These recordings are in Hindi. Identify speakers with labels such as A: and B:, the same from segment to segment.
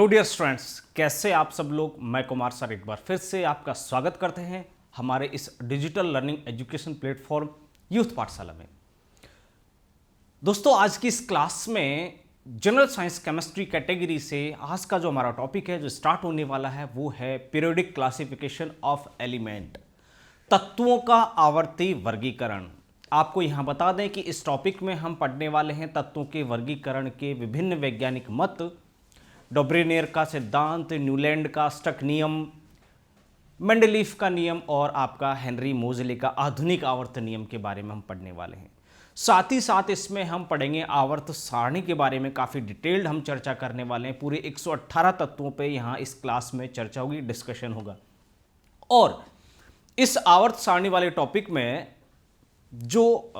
A: हेलो डियर स्टूडेंट्स, कैसे आप सब लोग। मैं कुमार सर एक बार फिर से आपका स्वागत करते हैं हमारे इस digital learning education platform youth पाठशाला में। दोस्तों, आज की इस क्लास में जनरल साइंस केमिस्ट्री कैटेगरी से आज का जो हमारा टॉपिक है जो स्टार्ट होने वाला है वो है पीरियोडिक क्लासिफिकेशन ऑफ एलिमेंट, तत्वों का आवर्ती वर्गीकरण। आपको यहाँ बता दें कि इस टॉपिक में हम पढ़ने वाले हैं तत्वों के वर्गीकरण के विभिन्न वैज्ञानिक मत, डोब्रेनेर का सिद्धांत, न्यूलैंड का स्टक नियम, मेंडलीफ का नियम और आपका हेनरी मोजले का आधुनिक आवर्त नियम के बारे में हम पढ़ने वाले हैं। साथ ही साथ इसमें हम पढ़ेंगे आवर्त सारणी के बारे में, काफ़ी डिटेल्ड हम चर्चा करने वाले हैं। पूरे 118 तत्वों पे यहाँ इस क्लास में चर्चा होगी, डिस्कशन होगा। और इस आवर्त सारणी वाले टॉपिक में जो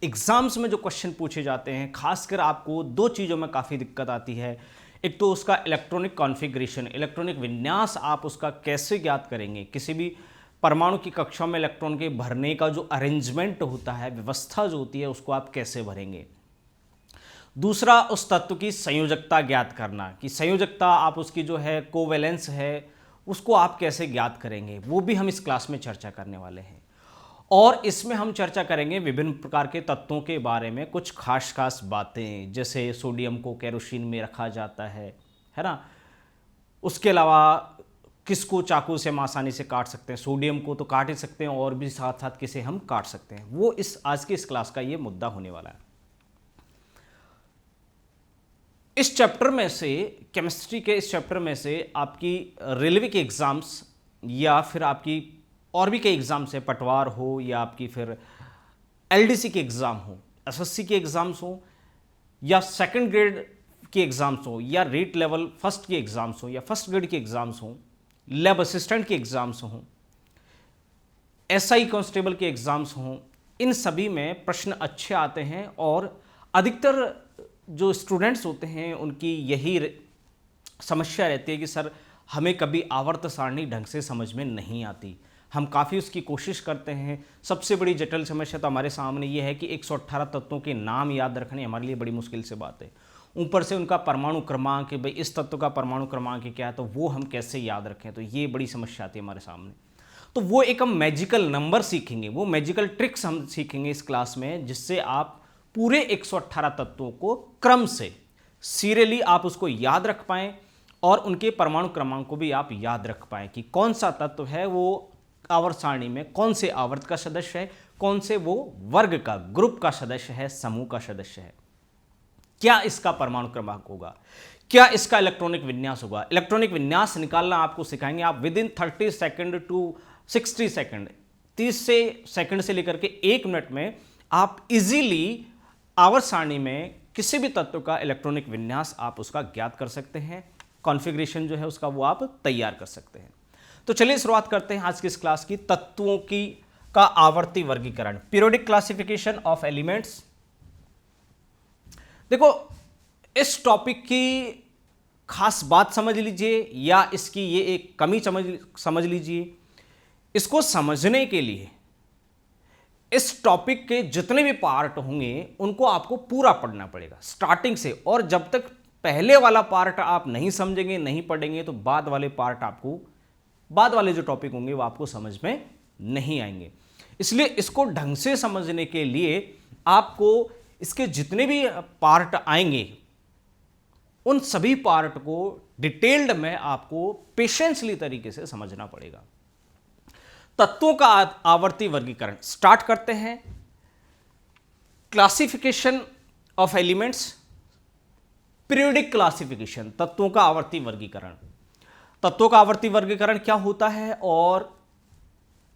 A: एग्जाम्स में जो क्वेश्चन पूछे जाते हैं, खासकर आपको दो चीज़ों में काफ़ी दिक्कत आती है। एक तो उसका इलेक्ट्रॉनिक कॉन्फ़िगरेशन, इलेक्ट्रॉनिक विन्यास आप उसका कैसे ज्ञात करेंगे। किसी भी परमाणु की कक्षा में इलेक्ट्रॉन के भरने का जो अरेंजमेंट होता है, व्यवस्था जो होती है, उसको आप कैसे भरेंगे। दूसरा, उस तत्व की संयोजकता ज्ञात करना, कि संयोजकता आप उसकी जो है कोवैलेंस है उसको आप कैसे ज्ञात करेंगे, वो भी हम इस क्लास में चर्चा करने वाले हैं। और इसमें हम चर्चा करेंगे विभिन्न प्रकार के तत्वों के बारे में, कुछ खास बातें, जैसे सोडियम को केरोसिन में रखा जाता है ना। उसके अलावा किसको चाकू से हम आसानी से काट सकते हैं, सोडियम को तो काट ही सकते हैं और भी साथ साथ किसे हम काट सकते हैं, वो इस आज की इस क्लास का ये मुद्दा होने वाला है। इस चैप्टर में से, केमिस्ट्री के इस चैप्टर में से आपकी रेलवे के एग्जाम्स या फिर आपकी और भी कई एग्जाम्स है, पटवार हो या आपकी फिर एलडीसी के एग्ज़ाम हो, एसएससी के एग्ज़ाम्स हो या सेकंड ग्रेड के एग्ज़ाम्स हो या रेट लेवल फर्स्ट के एग्ज़ाम्स हो या फर्स्ट ग्रेड के एग्ज़ाम्स हो, लैब असिस्टेंट के एग्ज़ाम्स हों, एसआई कांस्टेबल के एग्ज़ाम्स हों, इन सभी में प्रश्न अच्छे आते हैं। और अधिकतर जो स्टूडेंट्स होते हैं उनकी यही समस्या रहती है कि सर हमें कभी आवर्त सारणी ढंग से समझ में नहीं आती। हम काफ़ी उसकी कोशिश करते हैं। सबसे बड़ी जटिल समस्या तो हमारे सामने ये है कि 118 तत्वों के नाम याद रखने हमारे लिए बड़ी मुश्किल से बात है। ऊपर से उनका परमाणु क्रमांक, भाई इस तत्व का परमाणु क्रमांक क्या है, तो वो हम कैसे याद रखें, तो ये बड़ी समस्या आती है हमारे सामने। तो वो एक हम मैजिकल नंबर सीखेंगे, वो मैजिकल ट्रिक्स हम सीखेंगे इस क्लास में, जिससे आप पूरे 118 तत्वों को क्रम से सीरियली आप उसको याद रख पाएँ और उनके परमाणु क्रमांक को भी आप याद रख पाएँ कि कौन सा तत्व है वो आवर्त सारणी में कौन से आवर्त का सदस्य है, कौन से वो वर्ग का, ग्रुप का सदस्य है, समूह का सदस्य है, क्या इसका परमाणु क्रमांक होगा, क्या इसका इलेक्ट्रॉनिक विन्यास होगा। इलेक्ट्रॉनिक विन्यास निकालना आपको सिखाएंगे आप within 30 second to 60 second, 30 second से लेकर के 1 मिनट में आप इजीली आवर्त सारणी में किसी भी तत्व का इलेक्ट्रॉनिक विन्यास आप उसका ज्ञात कर सकते हैं, कॉन्फ़िगरेशन जो है उसका वो आप तैयार कर सकते हैं। तो चलिए शुरुआत करते हैं आज की इस क्लास की, तत्वों की का आवर्ती वर्गीकरण, पीरियोडिक क्लासिफिकेशन ऑफ एलिमेंट्स। देखो, इस टॉपिक की खास बात समझ लीजिए या इसकी ये एक कमी समझ लीजिए। इसको समझने के लिए इस टॉपिक के जितने भी पार्ट होंगे उनको आपको पूरा पढ़ना पड़ेगा स्टार्टिंग से, और जब तक पहले वाला पार्ट आप नहीं समझेंगे, नहीं पढ़ेंगे, तो बाद वाले जो टॉपिक होंगे वो आपको समझ में नहीं आएंगे। इसलिए इसको ढंग से समझने के लिए आपको इसके जितने भी पार्ट आएंगे उन सभी पार्ट को डिटेल्ड में आपको पेशेंसली तरीके से समझना पड़ेगा। तत्वों का आवर्ती वर्गीकरण स्टार्ट करते हैं। Classification of elements, periodic classification, तत्वों का आवर्ती वर्गीकरण। तत्वों का आवर्ती वर्गीकरण क्या होता है और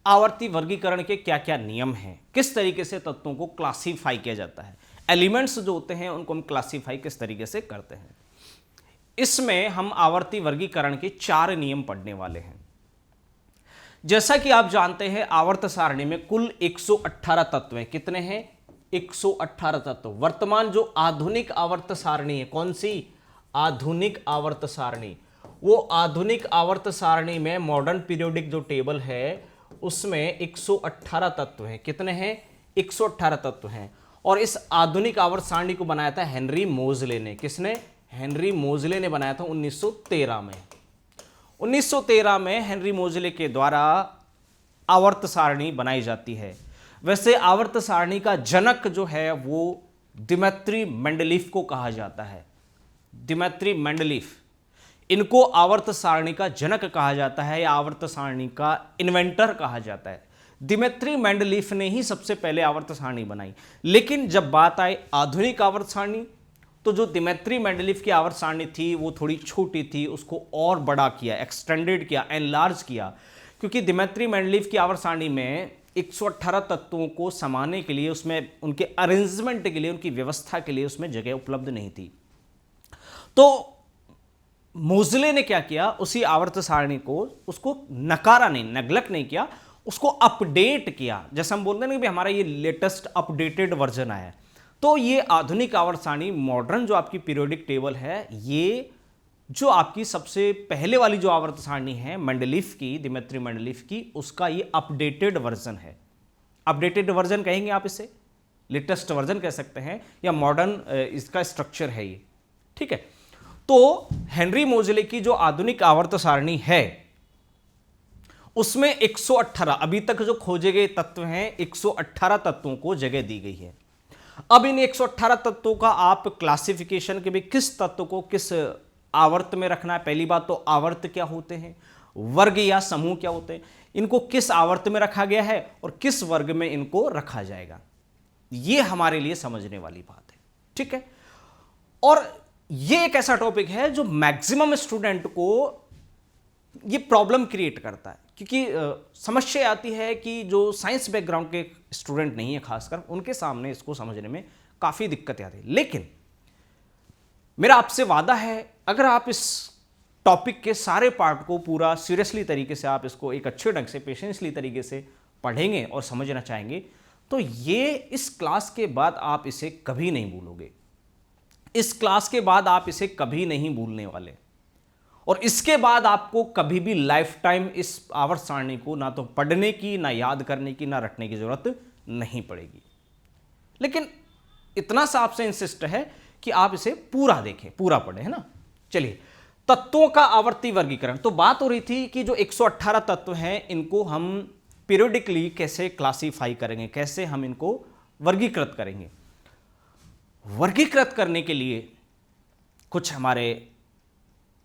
A: आवर्ती वर्गीकरण के क्या क्या नियम हैं, किस तरीके से तत्वों को क्लासीफाई किया जाता है, एलिमेंट्स जो होते हैं उनको हम क्लासीफाई किस तरीके से करते हैं। इसमें हम आवर्ती वर्गीकरण के 4 नियम पढ़ने वाले हैं। जैसा कि आप जानते हैं आवर्त सारणी में कुल 118 तत्व हैं। कितने हैं? 118 तत्व। वर्तमान जो आधुनिक आवर्त सारणी है, कौन सी? आधुनिक आवर्त सारणी। वो आधुनिक आवर्त सारणी में मॉडर्न पीरियोडिक जो टेबल है उसमें 118 तत्व हैं। कितने हैं? 118 तत्व हैं। और इस आधुनिक आवर्त सारणी को बनाया था हेनरी मोजले ने। किसने? हेनरी मोजले ने बनाया था 1913 में। 1913 में हेनरी मोजले के द्वारा आवर्त सारणी बनाई जाती है। वैसे आवर्त सारणी का जनक जो है वो दिमित्री मेंडलीफ को कहा जाता है। दिमित्री मेंडलीफ, इनको आवर्त सारणी का जनक कहा जाता है या आवर्त सारणी का इन्वेंटर कहा जाता है। दिमित्री मेंडलीफ ने ही सबसे पहले आवर्त सारणी बनाई। लेकिन जब बात आए आधुनिक आवर्त सारणी, तो जो दिमित्री मेंडलीफ की आवर्त सारणी थी वो थोड़ी छोटी थी, उसको और बड़ा किया, एक्सटेंडेड किया, एनलार्ज किया, क्योंकि दिमित्री मेंडलीफ की आवर्त सारणी में 118 तत्वों को समाने के लिए, उसमें उनके अरेंजमेंट के लिए, उनकी व्यवस्था के लिए उसमें जगह उपलब्ध नहीं थी। तो मोजले ने क्या किया, उसी आवर्त सारणी को, उसको नकारा नहीं, नेग्लेक्ट नहीं किया, उसको अपडेट किया। जैसे हम बोलते हैं ना कि हमारा ये लेटेस्ट अपडेटेड वर्जन आया है। तो ये आधुनिक आवर्त सारणी, मॉडर्न जो आपकी पीरियोडिक टेबल है, ये जो आपकी सबसे पहले वाली जो आवर्त सारणी है मेंडलीफ की, दिमित्री मेंडलीफ की, उसका ये अपडेटेड वर्जन है। अपडेटेड वर्जन कहेंगे आप इसे, लेटेस्ट वर्जन कह सकते हैं, या मॉडर्न इसका स्ट्रक्चर है ये, ठीक है। तो हेनरी मोजले की जो आधुनिक आवर्त सारणी है उसमें 118, अभी तक जो खोजे गए तत्व हैं 118 तत्वों को जगह दी गई है। अब इन 118 तत्वों का आप क्लासिफिकेशन के भी किस तत्व को किस आवर्त में रखना है। पहली बात तो आवर्त क्या होते हैं, वर्ग या समूह क्या होते हैं, इनको किस आवर्त में रखा गया है और किस वर्ग में इनको रखा जाएगा, यह हमारे लिए समझने वाली बात है, ठीक है। और यह एक ऐसा टॉपिक है जो मैक्सिमम स्टूडेंट को यह प्रॉब्लम क्रिएट करता है, क्योंकि समस्या आती है कि जो साइंस बैकग्राउंड के स्टूडेंट नहीं है खासकर, उनके सामने इसको समझने में काफी दिक्कत आती है। लेकिन मेरा आपसे वादा है, अगर आप इस टॉपिक के सारे पार्ट को पूरा सीरियसली तरीके से, आप इसको एक अच्छे ढंग से, पेशेंसली तरीके से पढ़ेंगे और समझना चाहेंगे, तो ये इस क्लास के बाद आप इसे कभी नहीं भूलोगे। इस क्लास के बाद आप इसे कभी नहीं भूलने वाले, और इसके बाद आपको कभी भी लाइफ टाइम इस आवर्त सारणी को ना तो पढ़ने की, ना याद करने की, ना रटने की जरूरत नहीं पड़ेगी। लेकिन इतना सा आपसे इंसिस्ट है कि आप इसे पूरा देखें, पूरा पढ़ें, है ना। चलिए, तत्वों का आवर्ती वर्गीकरण। तो बात हो रही थी कि जो 118 तत्व हैं इनको हम पीरियोडिकली कैसे क्लासीफाई करेंगे, कैसे हम इनको वर्गीकृत करेंगे। वर्गीकृत करने के लिए कुछ हमारे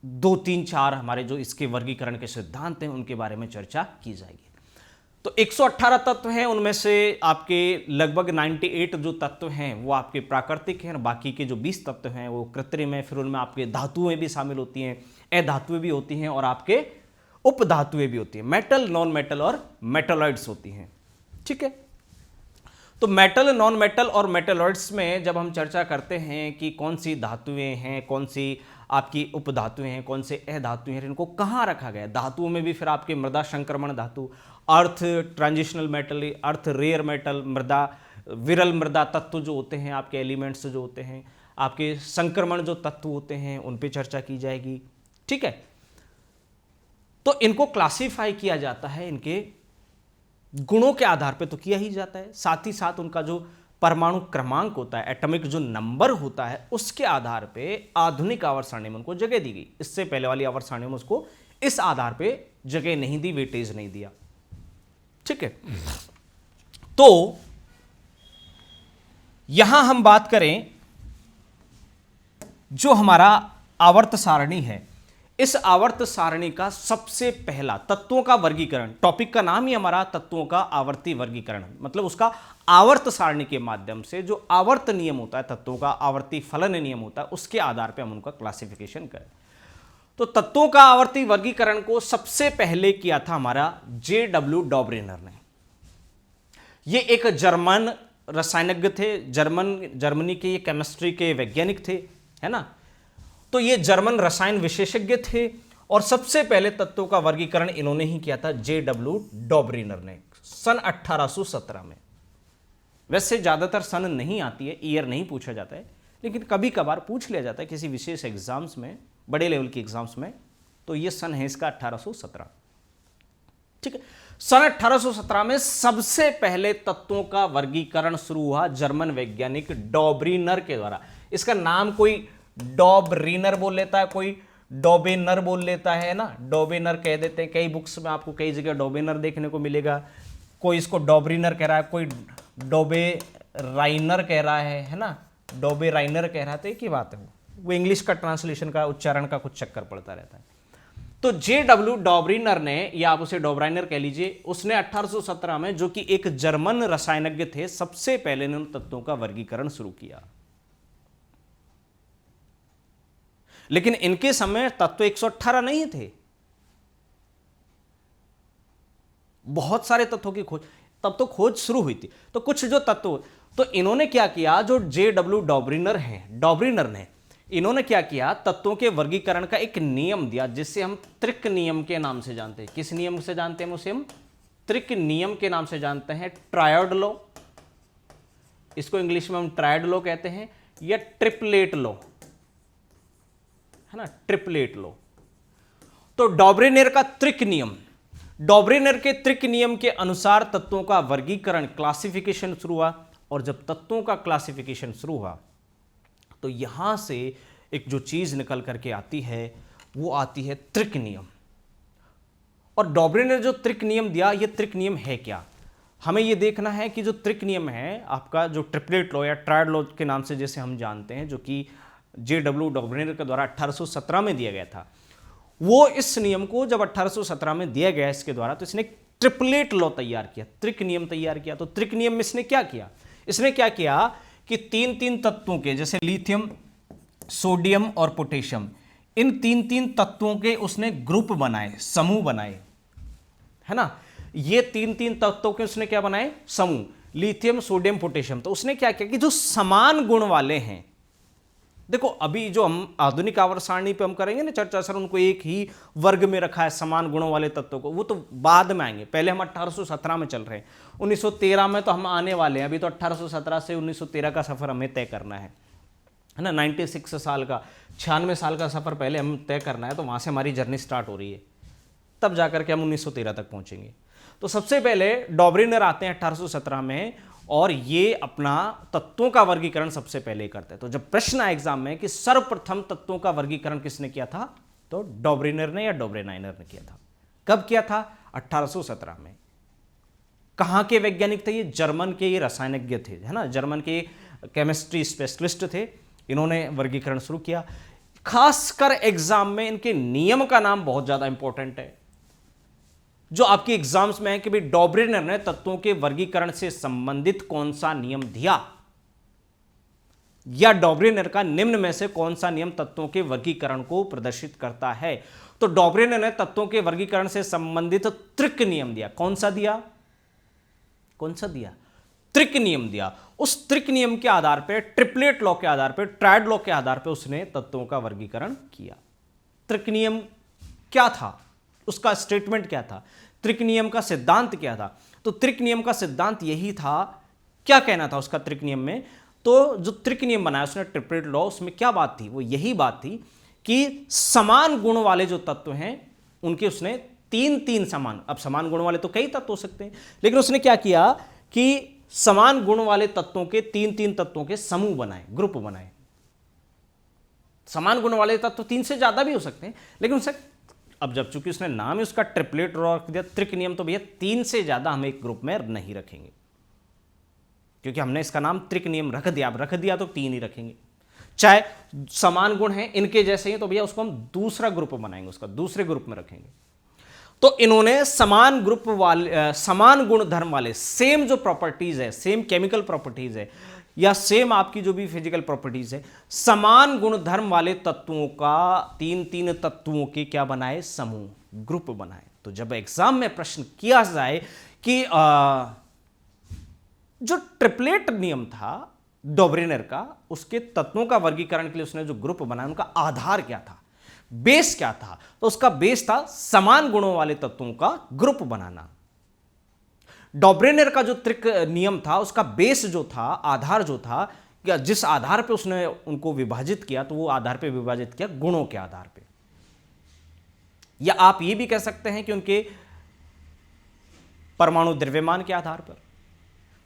A: 2, 3, 4 हमारे जो इसके वर्गीकरण के सिद्धांत हैं उनके बारे में चर्चा की जाएगी। तो 118 तत्व हैं, उनमें से आपके लगभग 98 जो तत्व हैं वो आपके प्राकृतिक हैं, और बाकी के जो 20 तत्व हैं वो कृत्रिम है। फिर उनमें आपके धातुएं भी शामिल होती हैं, अधातुएं भी होती हैं, और आपके उपधातुएं भी होती हैं। मेटल, नॉन मेटल और मेटलॉइड्स होती हैं, ठीक है। तो मेटल, नॉन मेटल और मेटलॉइड्स में जब हम चर्चा करते हैं कि कौन सी धातुएं हैं, कौन सी आपकी उपधातुएं हैं, कौन से अधातुएं हैं, इनको कहाँ रखा गया। धातुओं में भी फिर आपके मृदा संक्रमण धातु, अर्थ ट्रांजिशनल मेटल, अर्थ रेयर मेटल, मृदा विरल मृदा तत्व जो होते हैं, आपके एलिमेंट्स जो होते हैं, आपके संक्रमण जो तत्व होते हैं, उन पे चर्चा की जाएगी, ठीक है। तो इनको क्लासीफाई किया जाता है इनके गुणों के आधार पे तो किया ही जाता है, साथ ही साथ उनका जो परमाणु क्रमांक होता है, एटॉमिक जो नंबर होता है, उसके आधार पे आधुनिक आवर्त सारणी में उनको जगह दी गई। इससे पहले वाली आवर्त सारणी में उसको इस आधार पे जगह नहीं दी, वेटेज नहीं दिया, ठीक है। तो यहां हम बात करें जो हमारा आवर्त सारणी है, इस आवर्त सारणी का सबसे पहला तत्वों का वर्गीकरण, टॉपिक का नाम ही हमारा तत्वों का आवर्ती वर्गीकरण, मतलब उसका आवर्त सारणी के माध्यम से जो आवर्त नियम होता है, तत्वों का आवर्ती फलन नियम होता है, उसके आधार पे हम उनका क्लासिफिकेशन करें। तो तत्वों का आवर्ती वर्गीकरण को सबसे पहले किया था हमारा J.W. डॉबरेनर ने। ये एक जर्मन रसायनज्ञ थे, जर्मनी के ये केमिस्ट्री के वैज्ञानिक थे, है ना। तो ये जर्मन रसायन विशेषज्ञ थे, और सबसे पहले तत्वों का वर्गीकरण इन्होंने ही किया था, J.W. डॉबरेनर ने, सन 1817 में। वैसे ज्यादातर सन नहीं आती है, ईयर नहीं पूछा जाता है, लेकिन कभी कभार पूछ लिया जाता है किसी विशेष एग्जाम्स में, बड़े लेवल के एग्जाम्स में, तो ये सन है इसका 1817, ठीक है। सन 1817 में सबसे पहले तत्वों का वर्गीकरण शुरू हुआ जर्मन वैज्ञानिक डॉबरेनर के द्वारा। इसका नाम कोई डॉबरीनर बोल लेता है, कोई डॉबेनर बोल लेता है ना, डॉबेनर कह देते हैं। कई बुक्स में आपको कई जगह डॉबेनर देखने को मिलेगा। कोई इसको डॉबरीनर कह रहा है, कोई डॉबे राइनर कह रहा है ना, डॉबे राइनर कह रहा है। तो एक ही बात है, वो इंग्लिश का ट्रांसलेशन का उच्चारण का कुछ चक्कर पड़ता रहता है। तो JW डॉबरीनर ने, या आप उसे डॉबराइनर कह लीजिए, उसने 1817 में, जो कि एक जर्मन रसायनज्ञ थे, सबसे पहले ने उन तत्वों का वर्गीकरण शुरू किया। लेकिन इनके समय तत्व 118 नहीं थे, बहुत सारे तत्वों की खोज, तब तो खोज शुरू हुई थी। तो कुछ जो तत्व, तो इन्होंने क्या किया, जो JW डॉबरीनर हैं, डॉबरीनर ने, इन्होंने क्या किया, तत्वों के वर्गीकरण का एक नियम दिया, जिसे हम त्रिक नियम के नाम से जानते हैं। किस नियम से जानते हैं? उसे हम त्रिक नियम के नाम से जानते हैं, ट्रायड लॉ। इसको इंग्लिश में हम ट्रायड लॉ कहते हैं, या ट्रिपलेट लॉ, है ना, ट्रिपलेट लॉ। तो डॉबरीनर का त्रिक नियम, डॉबरीनर के त्रिक नियम के अनुसार तत्वों का वर्गीकरण, क्लासिफिकेशन शुरू हुआ। और जब तत्वों का क्लासिफिकेशन शुरू हुआ, तो यहां से एक जो चीज निकल करके आती है, वो आती है त्रिक नियम। और डॉबरीनर ने जो त्रिक नियम दिया, ये त्रिक नियम है क्या? हमें ये देखना है कि जो त्रिक नियम है आपका, जो ट्रिपलेट लॉ या ट्रायड लॉ के नाम से जैसे हम जानते हैं, जो कि JW डॉबरीनर के द्वारा 1817 में दिया गया था, वो इस नियम को जब 1817 में दिया गया इसके द्वारा, तो इसने ट्रिपलेट लॉ तैयार किया, त्रिक नियम तैयार किया। तो त्रिक नियम में इसने क्या किया? इसने क्या किया कि तीन तीन तत्वों के, जैसे लिथियम, सोडियम और पोटेशियम, इन तीन तीन तत्वों के उसने ग्रुप बनाए, समूह बनाए, है ना। ये तीन तीन तत्वों के उसने क्या बनाए? समूह, लिथियम, सोडियम, पोटेशियम। तो उसने क्या किया कि जो समान गुण वाले हैं, देखो अभी जो हम आधुनिक आवर्त सारणी पे हम करेंगे ना चर्चा, सर उनको एक ही वर्ग में रखा है समान गुणों वाले तत्वों को, वो तो बाद में आएंगे। पहले हम 1817 में चल रहे हैं, 1913 में तो हम आने वाले हैं। अभी तो 1817 से 1913 का सफर हमें तय करना है ना, 96 साल का, 96 साल का सफर पहले हम तय करना है। तो वहां से हमारी जर्नी स्टार्ट हो रही है, तब जाकर के हम 1913 तक पहुंचेंगे। तो सबसे पहले डॉबरीनर आते हैं 1817 में, और ये अपना तत्वों का वर्गीकरण सबसे पहले करते हैं। तो जब प्रश्न आया एग्जाम में कि सर्वप्रथम तत्वों का वर्गीकरण किसने किया था, तो डॉबरीनर ने या डॉबरेनाइनर ने किया था। कब किया था? 1817 में। कहां के वैज्ञानिक थे ये? जर्मन के ये रसायनज्ञ थे, है ना, जर्मन के केमिस्ट्री स्पेशलिस्ट थे। इन्होंने वर्गीकरण शुरू किया। खासकर एग्जाम में इनके नियम का नाम बहुत ज्यादा इंपॉर्टेंट है, जो आपके एग्जाम्स में है कि भाई डॉबरीनर ने तत्वों के वर्गीकरण से संबंधित कौन सा नियम दिया, या डॉबरीनर का निम्न में से कौन सा नियम तत्वों के वर्गीकरण को प्रदर्शित करता है। तो डॉबरीनर ने तत्वों के वर्गीकरण से संबंधित त्रिक नियम दिया। कौन सा दिया? कौन सा दिया? त्रिक नियम दिया। उस त्रिक नियम के आधार पर, ट्रिपलेट लॉ के आधार पर, ट्रायड लॉ के आधार पर उसने तत्वों का वर्गीकरण किया। त्रिक नियम क्या था, उसका स्टेटमेंट क्या था, त्रिक नियम का सिद्धांत क्या था? तो त्रिक नियम का सिद्धांत यही था, क्या कहना था उसका त्रिक नियम में? तो जो त्रिक नियम बनाया उसने, ट्रिपलेट लॉ, उसमें क्या बात थी? वो यही बात थी कि समान गुण वाले जो तत्व हैं उनके उसने तीन तीन समान, अब समान गुण वाले तो कई तत्व हो सकते हैं, लेकिन उसने क्या किया कि समान गुण वाले तत्वों के तीन तीन तत्वों के समूह बनाए, ग्रुप बनाए। समान गुण वाले तत्व तीन से ज्यादा भी हो सकते हैं, लेकिन उसे, अब जब चूंकि उसने नाम ही उसका ट्रिपलेट लॉ रख दिया, त्रिक नियम, तो भैया तीन से ज्यादा हम एक ग्रुप में नहीं रखेंगे, क्योंकि हमने इसका नाम त्रिक नियम रख दिया। अब रख दिया तो तीन ही रखेंगे, चाहे समान गुण है इनके जैसे ही, तो भैया उसको हम दूसरा ग्रुप बनाएंगे, उसका दूसरे ग्रुप में रखेंगे। तो इन्होंने समान ग्रुप वाले, समान गुण धर्म वाले, सेम जो प्रॉपर्टीज है, सेम केमिकल प्रॉपर्टीज है, या सेम आपकी जो भी फिजिकल प्रॉपर्टीज है, समान गुण धर्म वाले तत्वों का तीन तीन तत्वों के क्या बनाए? समूह, ग्रुप बनाए। तो जब एग्जाम में प्रश्न किया जाए कि जो ट्रिपलेट नियम था डॉबरीनर का, उसके तत्वों का वर्गीकरण के लिए उसने जो ग्रुप बनाया, उनका आधार क्या था, बेस क्या था? तो उसका बेस था समान गुणों वाले तत्वों का ग्रुप बनाना। डॉबरीनर का जो त्रिक नियम था, उसका बेस जो था, आधार जो था, या जिस आधार पे उसने उनको विभाजित किया, तो वो आधार पे विभाजित किया गुणों के आधार पे, या आप ये भी कह सकते हैं कि उनके परमाणु द्रव्यमान के आधार पर।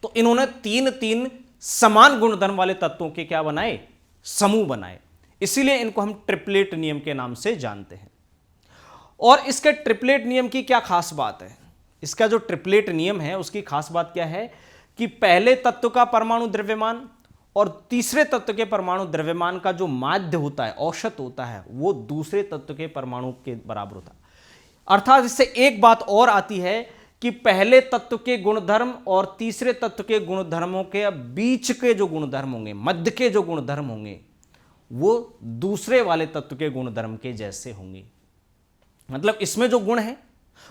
A: तो इन्होंने तीन तीन समान गुणधर्म वाले तत्वों के क्या बनाए? समूह बनाए। इसीलिए इनको हम ट्रिपलेट नियम के नाम से जानते हैं। और इसके ट्रिपलेट नियम की क्या खास बात है? इसका जो ट्रिपलेट नियम है उसकी खास बात क्या है कि पहले तत्व का परमाणु द्रव्यमान और तीसरे तत्व के परमाणु द्रव्यमान का जो माध्य होता है, औसत होता है, वो दूसरे तत्व के परमाणु के बराबर होता है। अर्थात इससे एक बात और आती है कि पहले तत्व के गुणधर्म और तीसरे तत्व के गुणधर्मों के बीच के जो गुणधर्म होंगे, मध्य के जो गुणधर्म होंगे, वो दूसरे वाले तत्व के गुणधर्म के जैसे होंगे। मतलब इसमें जो गुण है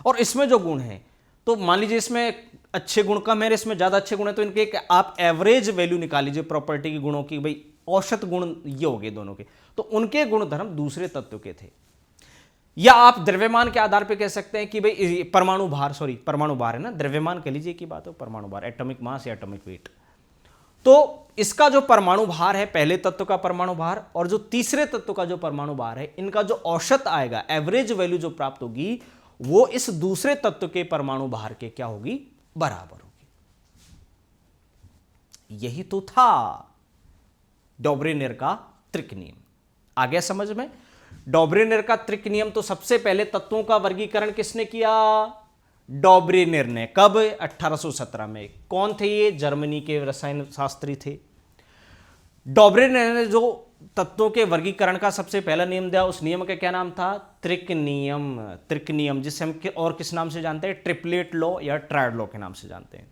A: और इसमें जो गुण है, तो मान लीजिए इसमें अच्छे गुण कम है, इसमें ज्यादा अच्छे गुण है, तो इनके आप एवरेज वैल्यू निकाल लीजिए प्रॉपर्टी के गुणों की, भाई औसत गुण ये हो गए दोनों के, तो उनके गुणधर्म दूसरे तत्व के थे। या आप द्रव्यमान के आधार पे कह सकते हैं कि भाई परमाणु भार है ना, द्रव्यमान कह लीजिए की बात हो, परमाणु भार, एटॉमिक मास या एटॉमिक वेट। तो इसका जो परमाणु भार है, पहले तत्व का परमाणु भार और जो तीसरे तत्व का जो परमाणु भार है, इनका जो औसत आएगा, एवरेज वैल्यू जो प्राप्त होगी, वो इस दूसरे तत्व के परमाणु भार के क्या होगी? बराबर होगी। यही तो था डॉब्रेनेर का त्रिक नियम। आ गया समझ में? डॉब्रेनेर का त्रिक नियम तो सबसे पहले तत्वों का वर्गीकरण किसने किया? डॉब्रेनेर ने। कब? 1817 में। कौन थे ये? जर्मनी के रसायन शास्त्री थे। डॉब्रेनेर ने जो तत्वों के वर्गीकरण का सबसे पहला नियम दिया, उस नियम का क्या नाम था? त्रिक नियम। त्रिक नियम, जिसे हम और किस नाम से जानते हैं? ट्रिपलेट लॉ या ट्रायड लॉ के नाम से जानते हैं।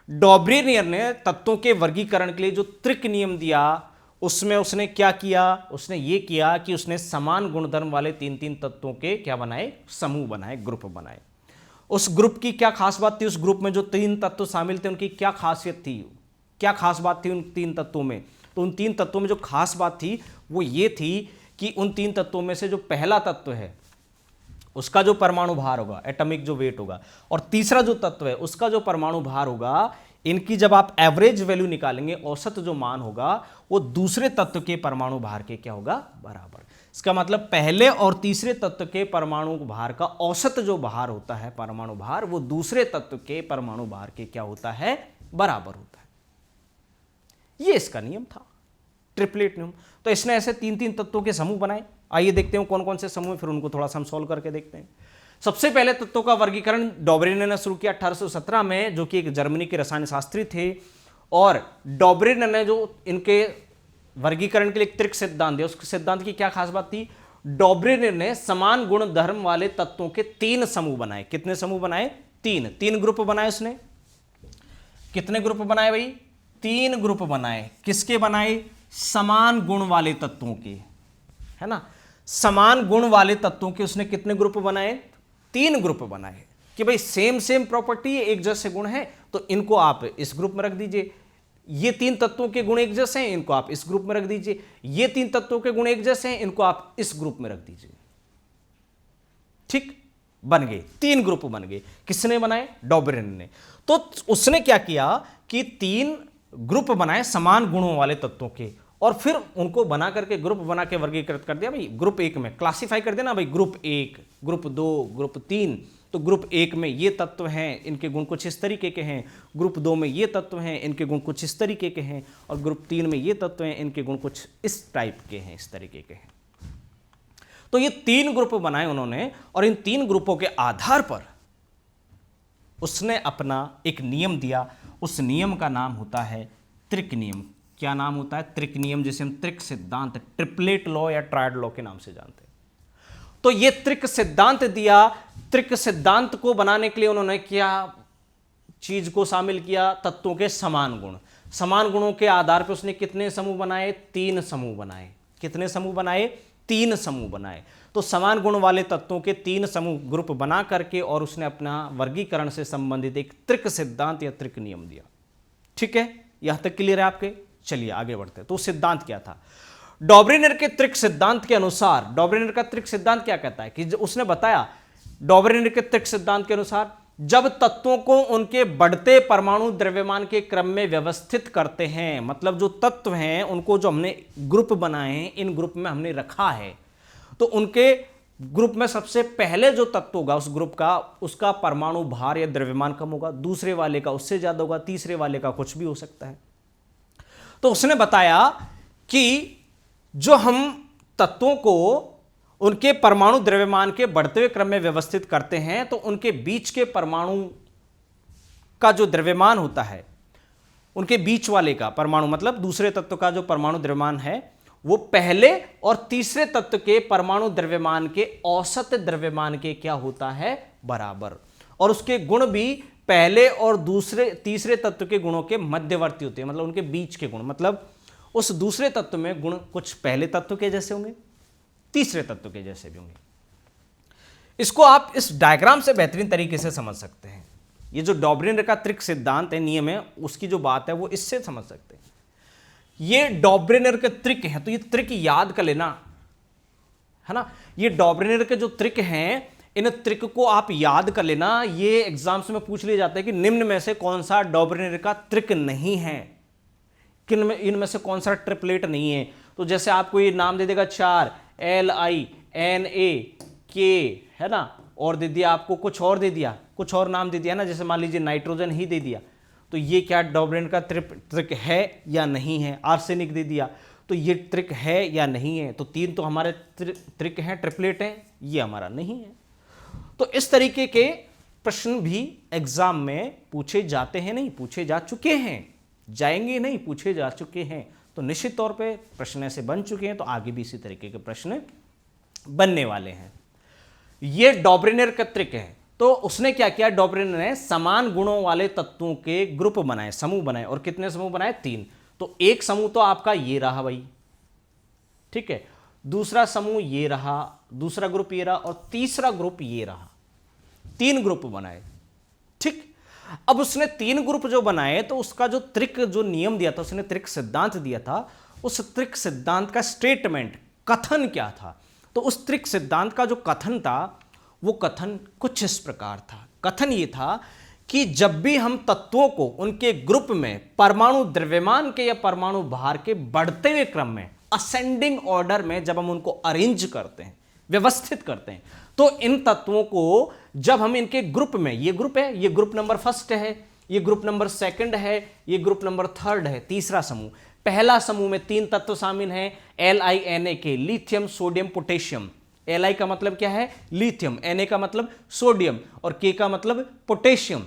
A: डॉब्रेनेर ने तत्वों के वर्गीकरण के लिए जो त्रिक नियम दिया, उसमें उसने क्या किया? उसने ये किया कि उसने समान गुणधर्म वाले तीन तीन तत्वों के क्या बनाए? समूह बनाए, ग्रुप बनाए। उस ग्रुप की क्या खास बात थी? उस ग्रुप में जो तीन तत्व शामिल थे, उनकी क्या खासियत थी? क्या खास बात थी उन तीन तत्वों में? तो उन तीन तत्वों में जो खास बात थी वो ये थी कि उन तीन तत्वों में से जो पहला तत्व है उसका जो परमाणु भार होगा, एटॉमिक जो वेट होगा, और तीसरा जो तत्व है उसका जो परमाणु भार होगा, इनकी जब आप एवरेज वैल्यू निकालेंगे, औसत जो मान होगा, वो दूसरे तत्व के परमाणु भार के क्या होगा? बराबर। इसका मतलब पहले और तीसरे तत्व के परमाणु भार का औसत जो भार होता है, परमाणु भार, वो दूसरे तत्व के परमाणु भार के क्या होता है? बराबर होता है। ये इसका नियम था, ट्रिपलेट नियम। तो इसने ऐसे तीन तीन तत्वों के समूह बनाए। आइए देखते हैं कौन कौन से समूह, फिर उनको थोड़ा सा हम सॉल्व करके देखते हैं। सबसे पहले तत्वों का वर्गीकरण डॉब्रेनेर ने शुरू किया 1817 में, जो कि एक जर्मनी के रसायन शास्त्री थे। और डॉब्रेनेर ने जो इनके वर्गीकरण के लिए एक त्रिक सिद्धांत दिया, उस सिद्धांत की क्या खास बात थी? डॉब्रेनेर ने समान गुण धर्म वाले तत्वों के तीन समूह बनाए। कितने समूह बनाए? तीन। तीन ग्रुप बनाए उसने। कितने ग्रुप बनाए भाई? तीन ग्रुप बनाए। किसके बनाए? समान गुण वाले तत्वों के, है ना। समान गुण वाले तत्वों के उसने कितने ग्रुप बनाए? तीन ग्रुप बनाए कि भाई सेम सेम प्रॉपर्टी, एक जैसे गुण है, तो इनको आप इस ग्रुप में रख दीजिए। ये तीन तत्वों के गुण एक जैसे हैं, इनको आप इस ग्रुप में रख दीजिए। ये तीन तत्वों के गुण एक जैसे हैं, इनको आप इस ग्रुप में रख दीजिए। ठीक, बन गए, तीन ग्रुप बन गए। किसने बनाए? डॉब्रेनेर ने। तो उसने क्या किया कि तीन ग्रुप बनाए समान गुणों वाले तत्वों के, और फिर उनको बना करके ग्रुप बना के वर्गीकृत कर दिया। भाई ग्रुप एक में क्लासिफाई कर देना, भाई ग्रुप एक, ग्रुप दो, ग्रुप तीन। तो ग्रुप एक में ये तत्व हैं, इनके गुण कुछ इस तरीके के हैं। ग्रुप दो में ये तत्व हैं, इनके गुण कुछ इस तरीके के हैं। और ग्रुप तीन में ये तत्व हैं, इनके गुण कुछ इस टाइप के हैं, इस तरीके के हैं। तो ये तीन ग्रुप बनाए उन्होंने, और इन तीन ग्रुपों के आधार पर उसने अपना एक नियम दिया। उस नियम का नाम होता है त्रिक नियम। क्या नाम होता है? त्रिक नियम, जिसे हम त्रिक सिद्धांत, ट्रिपलेट लॉ या ट्रायड लॉ के नाम से जानते हैं। तो ये त्रिक सिद्धांत दिया। त्रिक सिद्धांत को बनाने के लिए उन्होंने क्या चीज को शामिल किया? तत्वों के समान गुण। समान गुणों के आधार पर उसने कितने समूह बनाए? तीन समूह बनाए। कितने समूह बनाए? तीन समूह बनाए। तो समान गुण वाले तत्वों के तीन समूह ग्रुप बना करके, और उसने अपना वर्गीकरण से संबंधित एक त्रिक सिद्धांत या त्रिक नियम दिया। ठीक है, यहां तक क्लियर है आपके? चलिए आगे बढ़ते हैं। तो सिद्धांत क्या था? डॉब्रेनेर के त्रिक सिद्धांत के अनुसार, डॉब्रेनेर का त्रिक सिद्धांत क्या कहता है कि उसने बताया, डॉब्रेनेर के त्रिक सिद्धांत के अनुसार, जब तत्वों को उनके बढ़ते परमाणु द्रव्यमान के क्रम में व्यवस्थित करते हैं, मतलब जो तत्व हैं उनको जो हमने ग्रुप बनाए हैं, इन ग्रुप में हमने रखा है, तो उनके ग्रुप में सबसे पहले जो तत्व होगा उस ग्रुप का, उसका परमाणु भार या द्रव्यमान कम होगा, दूसरे वाले का उससे ज्यादा होगा, तीसरे वाले का कुछ भी हो सकता है। तो उसने बताया कि जो हम तत्वों को उनके परमाणु द्रव्यमान के बढ़ते हुए क्रम में व्यवस्थित करते हैं तो उनके बीच के परमाणु का जो द्रव्यमान होता है, उनके बीच वाले का परमाणु मतलब दूसरे तत्व का जो परमाणु द्रव्यमान है वो पहले और तीसरे तत्व के परमाणु द्रव्यमान के औसत द्रव्यमान के क्या होता है, बराबर। और उसके गुण भी पहले और तीसरे तत्व के गुणों के मध्यवर्ती होते हैं, मतलब उनके बीच के गुण, मतलब उस दूसरे तत्व में गुण कुछ पहले तत्व के जैसे होंगे, तीसरे तत्व के जैसे भी होंगे। इसको आप इस डायग्राम से बेहतरीन तरीके से समझ सकते हैं। ये जो डॉबरिनर का त्रिक सिद्धांत है, नियम है, उसकी जो बात है वो इससे समझ सकते हैं। ये डॉबरिनर के त्रिक हैं, तो ये त्रिक याद कर लेना, है ना। ये डॉबरिनर के जो त्रिक हैं, इन त्रिक को आप याद कर लेना। ये एग्जाम्स में पूछ लिया जाता है कि निम्न में से कौन सा डॉबरिनर का त्रिक नहीं है, इनमें से कौन सा ट्रिपलेट नहीं है। तो जैसे आपको ये नाम दे देगा 4 LINA K, है ना, और दे दिया आपको कुछ और दे दिया, कुछ और नाम दे दिया ना, जैसे मान लीजिए नाइट्रोजन ही दे दिया, तो ये क्या डॉबरिनर का त्रिक है या नहीं है। आर्सेनिक दे दिया, तो ये त्रिक है या नहीं है। तो 3 तो हमारे त्रिक हैं, ट्रिपलेट हैं, ये हमारा नहीं है। तो इस तरीके के प्रश्न भी एग्जाम में पूछे जाते हैं, नहीं पूछे जा चुके हैं, जाएंगे नहीं, पूछे जा चुके हैं। तो निश्चित तौर पे प्रश्न ऐसे बन चुके हैं, तो आगे भी इसी तरीके के प्रश्न बनने वाले हैं। ये डॉबरिनर का त्रिक है। तो उसने क्या किया, डॉबरिनर ने समान गुणों वाले तत्वों के ग्रुप बनाए, समूह बनाए, और कितने समूह बनाए, 3। तो एक समूह तो आपका ये रहा भाई, ठीक है, दूसरा समूह ये रहा, दूसरा ग्रुप ये रहा, और तीसरा ग्रुप ये रहा। 3 ग्रुप बनाए, ठीक। अब उसने 3 ग्रुप जो बनाए, तो उसका जो त्रिक, जो नियम दिया था, उसने त्रिक सिद्धांत दिया था, उस त्रिक सिद्धांत का स्टेटमेंट, कथन क्या था। तो उस त्रिक सिद्धांत का जो कथन था, वो कथन कुछ इस प्रकार था। कथन ये था कि जब भी हम तत्वों को उनके ग्रुप में परमाणु द्रव्यमान के या परमाणु भार के बढ़ते हुए क्रम में, असेंडिंग ऑर्डर में जब हम उनको अरेंज करते हैं, व्यवस्थित करते हैं, तो इन तत्वों को जब हम इनके ग्रुप में, ये ग्रुप है, ये ग्रुप नंबर 1 है, ये ग्रुप नंबर 2 है, ये ग्रुप नंबर 3 है, तीसरा समूह। पहला समूह में 3 तत्व शामिल हैं, LINA के, लिथियम, सोडियम, पोटेशियम। Li का मतलब क्या है, लिथियम, Na का मतलब सोडियम, और K का मतलब पोटेशियम।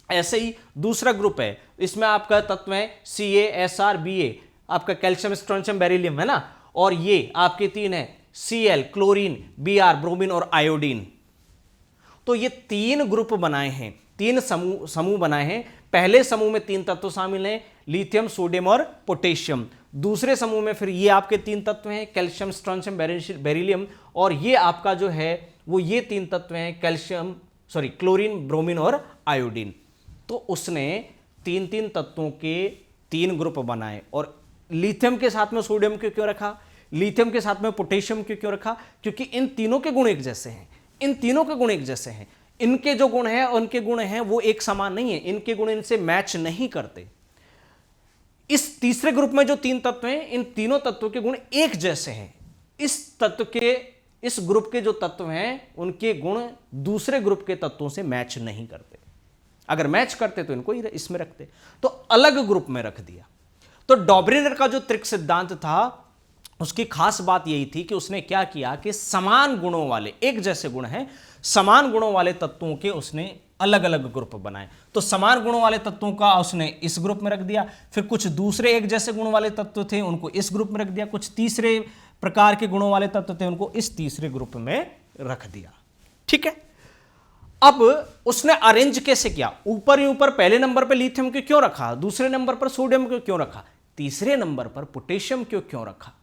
A: ऐसे ही दूसरा ग्रुप है, इसमें आपका तत्व है CaSrBa, आपका कैल्शियम, स्ट्रोंशियम, बेरिलियम, है ना। और ये आपके 3 है Cl, क्लोरीन, Br, ब्रोमीन और आयोडीन। तो ये 3 ग्रुप बनाए हैं, 3 समूह बनाए हैं। पहले समूह में 3 तत्व शामिल हैं, लिथियम, सोडियम और पोटेशियम। दूसरे समूह में फिर ये आपके 3 तत्व हैं, कैल्शियम, स्ट्रोंशियम, बेरिलियम, और ये आपका जो है वो ये 3 तत्व हैं, क्लोरीन, ब्रोमीन और आयोडीन। तो उसने 3 तत्वों के 3 ग्रुप बनाए, और लिथियम के साथ में सोडियम क्यों रखा, लिथियम के साथ में पोटेशियम क्यों रखा, क्योंकि इन तीनों के गुण एक जैसे हैं, इन तीनों के गुण एक जैसे हैं। इनके जो गुण हैं, उनके गुण हैं वो एक समान नहीं है, इनके गुण इनसे मैच नहीं करते। इस तीसरे ग्रुप में जो 3 तत्व हैं, इन तीनों तत्वों के गुण एक जैसे हैं। इस ग्रुप के जो तत्व हैं, उनके गुण दूसरे ग्रुप के तत्वों से मैच नहीं करते। अगर मैच करते तो इनको इसमें रखते, तो अलग ग्रुप में रख दिया। तो डॉबरिनर का जो त्रिक सिद्धांत था, उसकी खास बात यही थी कि उसने क्या किया कि समान गुणों वाले, एक जैसे गुण हैं, समान गुणों वाले तत्वों के उसने अलग अलग ग्रुप बनाए। तो समान गुणों वाले तत्वों का उसने इस ग्रुप में रख दिया, फिर कुछ दूसरे एक जैसे गुण वाले तत्व थे, उनको इस ग्रुप में रख दिया, कुछ तीसरे प्रकार के गुणों वाले तत्व थे, उनको इस तीसरे ग्रुप में रख दिया, ठीक है। अब उसने अरेंज कैसे किया, ऊपर ही ऊपर पहले नंबर पर लिथियम को क्यों रखा, दूसरे नंबर पर सोडियम को क्यों रखा, तीसरे नंबर पर पोटेशियम को क्यों रखा,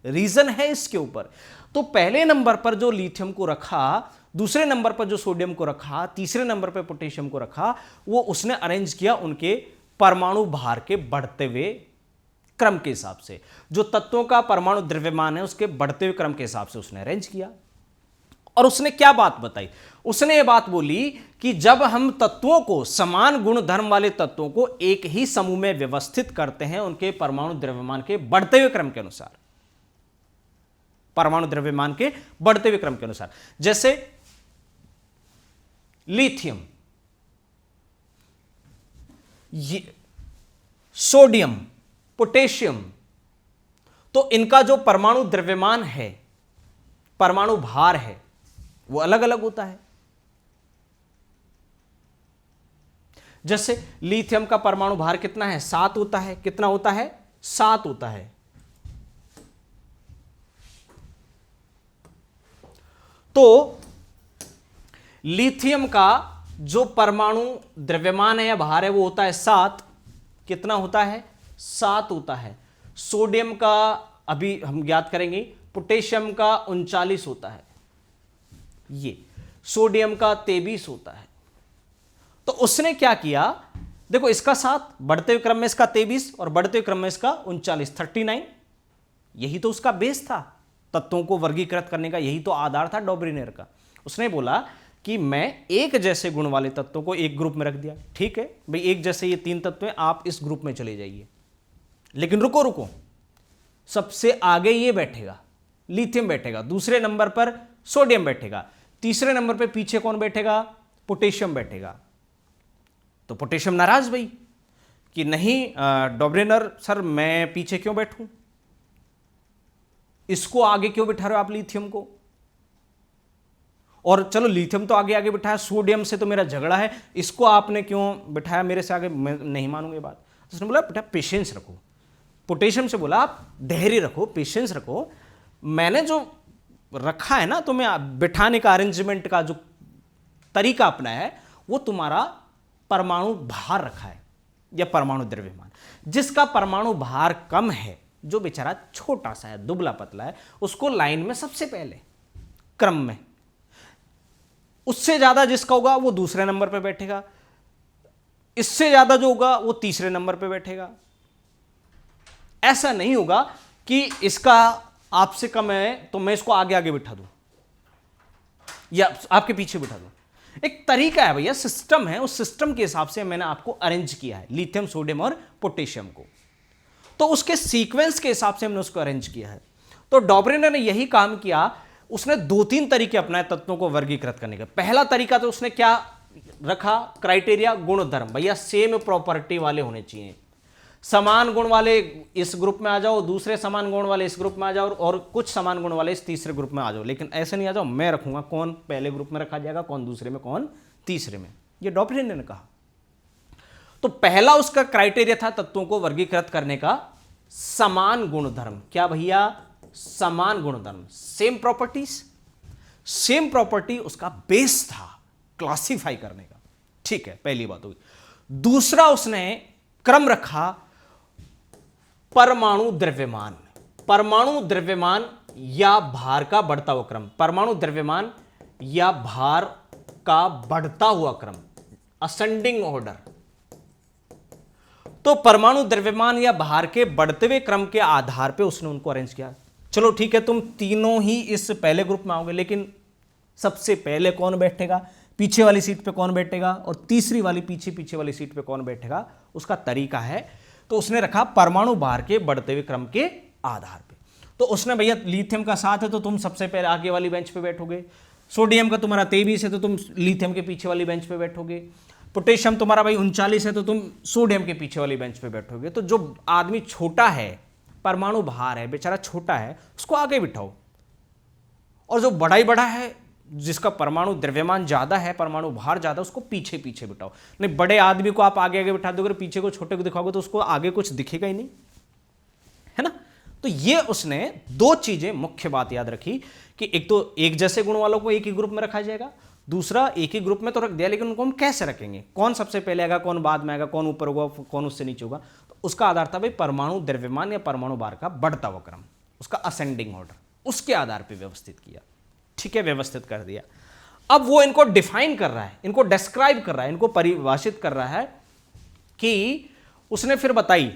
A: रीजन है इसके ऊपर। तो पहले नंबर पर जो लिथियम को रखा, दूसरे नंबर पर जो सोडियम को रखा, तीसरे नंबर पर पोटेशियम को रखा, वो उसने अरेंज किया उनके परमाणु भार के बढ़ते हुए क्रम के हिसाब से। जो तत्वों का परमाणु द्रव्यमान है उसके बढ़ते हुए क्रम के हिसाब से उसने अरेंज किया। और उसने क्या बात बताई, उसने ये बात बोली कि जब हम तत्वों को, समान गुण धर्म वाले तत्वों को एक ही समूह में व्यवस्थित करते हैं उनके परमाणु द्रव्यमान के बढ़ते हुए क्रम के अनुसार, परमाणु द्रव्यमान के बढ़ते हुए क्रम के अनुसार, जैसे लिथियम, सोडियम, पोटेशियम, तो इनका जो परमाणु द्रव्यमान है, परमाणु भार है, वो अलग अलग होता है। जैसे लिथियम का परमाणु भार कितना है? 7 होता है। कितना होता है? 7 होता है। तो लिथियम का जो परमाणु द्रव्यमान है या भार है वो होता है 7। कितना होता है? 7 होता है। सोडियम का अभी हम ज्ञात करेंगे, पोटेशियम का 39 होता है, ये सोडियम का 23 होता है। तो उसने क्या किया, देखो इसका 7, बढ़ते हुए क्रम में इसका 23 और बढ़ते हुए क्रम में इसका 39, 39। यही तो उसका बेस था तत्वों को वर्गीकृत करने का, यही तो आधार था डॉब्रिनेर का। उसने बोला कि मैं एक जैसे गुण वाले तत्वों को एक ग्रुप में रख दिया। ठीक है भाई, एक जैसे ये 3 तत्व हैं, आप इस ग्रुप में चले जाइए। लेकिन रुको रुको, सबसे आगे ये बैठेगा, लिथियम बैठेगा, दूसरे नंबर पर सोडियम बैठेगा, तीसरे नंबर पे पीछे कौन बैठेगा? पोटेशियम बैठेगा। तो पोटेशियम नाराज भाई कि नहीं डॉब्रेनर सर, मैं पीछे क्यों बैठूं, इसको आगे क्यों बिठा रहे हो आप लिथियम को? और चलो लिथियम तो आगे आगे बिठाया, सोडियम से तो मेरा झगड़ा है, इसको आपने क्यों बिठाया मेरे से आगे? मैं नहीं मानूंगी बात। उसने बोला बेटा पेशेंस रखो। पोटेशियम से बोला आप धैर्य रखो, पेशेंस रखो, मैंने जो रखा है ना तुम्हें बिठाने का, अरेंजमेंट का जो तरीका अपनाया है, वो तुम्हारा परमाणु भार रखा है या परमाणु द्रव्यमान। जिसका परमाणु भार कम है, जो बेचारा छोटा सा है, दुबला पतला है, उसको लाइन में सबसे पहले क्रम में, उससे ज्यादा जिसका होगा वो दूसरे नंबर पे बैठेगा, इससे ज्यादा जो होगा वो तीसरे नंबर पे बैठेगा। ऐसा नहीं होगा कि इसका आपसे कम है तो मैं इसको आगे आगे बिठा दूं या आपके पीछे बिठा दूं। एक तरीका है भैया, सिस्टम है, उस सिस्टम के हिसाब से मैंने आपको अरेंज किया है लिथियम, सोडियम और पोटेशियम को। तो उसके सीक्वेंस के हिसाब से हमने उसको अरेंज किया है। तो डॉब्रेनर ने यही काम किया, उसने 2-3 तरीके अपनाए तत्वों को वर्गीकृत करने का। पहला तरीका तो उसने क्या रखा? क्राइटेरिया, गुणधर्म। भैया सेम प्रॉपर्टी वाले होने चाहिए, समान गुण वाले इस ग्रुप में आ जाओ, दूसरे समान गुण वाले इस ग्रुप में आ जाओ, और कुछ समान गुण वाले इस तीसरे ग्रुप में आ जाओ। लेकिन ऐसे नहीं आ जाओ मैं रखूंगा कौन पहले ग्रुप में रखा जाएगा, कौन दूसरे में, कौन तीसरे में। ये डॉब्रेनर ने कहा। तो पहला उसका क्राइटेरिया था तत्वों को वर्गीकृत करने का, समान गुणधर्म। क्या भैया? समान गुणधर्म, सेम प्रॉपर्टीज। सेम प्रॉपर्टी उसका बेस था क्लासिफाई करने का। ठीक है, पहली बात होगी। दूसरा उसने क्रम रखा परमाणु द्रव्यमान। परमाणु द्रव्यमान या भार का बढ़ता हुआ क्रम, परमाणु द्रव्यमान या भार का बढ़ता हुआ क्रम, असेंडिंग ऑर्डर। तो परमाणु द्रव्यमान या भार के बढ़ते हुए क्रम के आधार पे उसने उनको अरेंज किया। चलो ठीक है, तुम तीनों ही इस पहले ग्रुप में आओगे, लेकिन सबसे पहले कौन बैठेगा, पीछे वाली सीट पे कौन बैठेगा, और तीसरी वाली पीछे वाली सीट पे कौन बैठेगा, उसका तरीका है। तो उसने रखा परमाणु भार के बढ़ते हुए क्रम के आधार पे। तो उसने भैया लिथियम का 7 है तो तुम सबसे पहले आगे वाली बेंच पे बैठोगे, सोडियम का तुम्हारा 23 है तो तुम लिथियम के पीछे वाली बेंच पे बैठोगे, पोटेशियम तुम्हारा भाई 39 है तो तुम सोडियम के पीछे वाली बेंच पे बैठोगे। तो जो आदमी छोटा है, परमाणु भार है, बेचारा छोटा है, उसको आगे बिठाओ, और जो बड़ा ही बड़ा है, जिसका परमाणु द्रव्यमान ज्यादा है, परमाणु भार ज्यादा, उसको पीछे पीछे बिठाओ। नहीं, बड़े आदमी को आप आगे आगे बिठा दोगे, पीछे को छोटे को दिखाओगे तो उसको आगे कुछ दिखेगा ही नहीं, है ना। तो ये उसने 2 चीजें मुख्य बात याद रखी कि एक तो एक जैसे गुण वालों को एक ही ग्रुप में रखा जाएगा, दूसरा एक ही ग्रुप में तो रख दिया, लेकिन उनको हम कैसे रखेंगे, कौन सबसे पहले आएगा, कौन बाद में आएगा, कौन ऊपर होगा, कौन उससे नीचे होगा। तो उसका आधार था भाई परमाणु द्रव्यमान या परमाणु भार का बढ़ता हुआ क्रम, उसका असेंडिंग ऑर्डर, उसके आधार पर व्यवस्थित किया। ठीक है, व्यवस्थित कर दिया। अब वो इनको डिफाइन कर रहा है, इनको डिस्क्राइब कर रहा है, इनको परिभाषित कर रहा है कि उसने फिर बताई,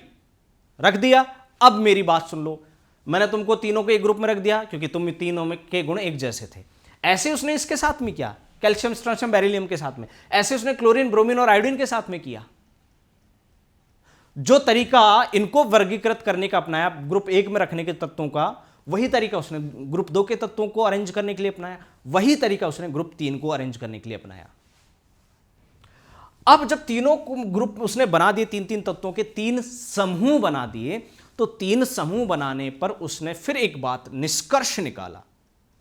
A: रख दिया। अब मेरी बात सुन लो, मैंने तुमको तीनों को एक ग्रुप में रख दिया क्योंकि तुम तीनों में के गुण एक जैसे थे। ऐसे उसने इसके साथ में किया, कैल्शियम, स्ट्रोंशियम, बेरिलियम के साथ में। ऐसे उसने क्लोरीन, ब्रोमीन और आयोडीन के साथ में किया। जो तरीका इनको वर्गीकृत करने का अपनाया ग्रुप 1 में रखने के तत्वों का, वही तरीका उसने ग्रुप 2 के तत्वों को अरेंज करने के लिए अपनाया, वही तरीका उसने ग्रुप 3 को अरेंज करने के लिए अपनाया। अब जब तीनों को ग्रुप उसने बना दिए, 3-3 तत्वों के 3 समूह बना दिए, तो 3 समूह बनाने पर उसने फिर एक बात, निष्कर्ष निकाला,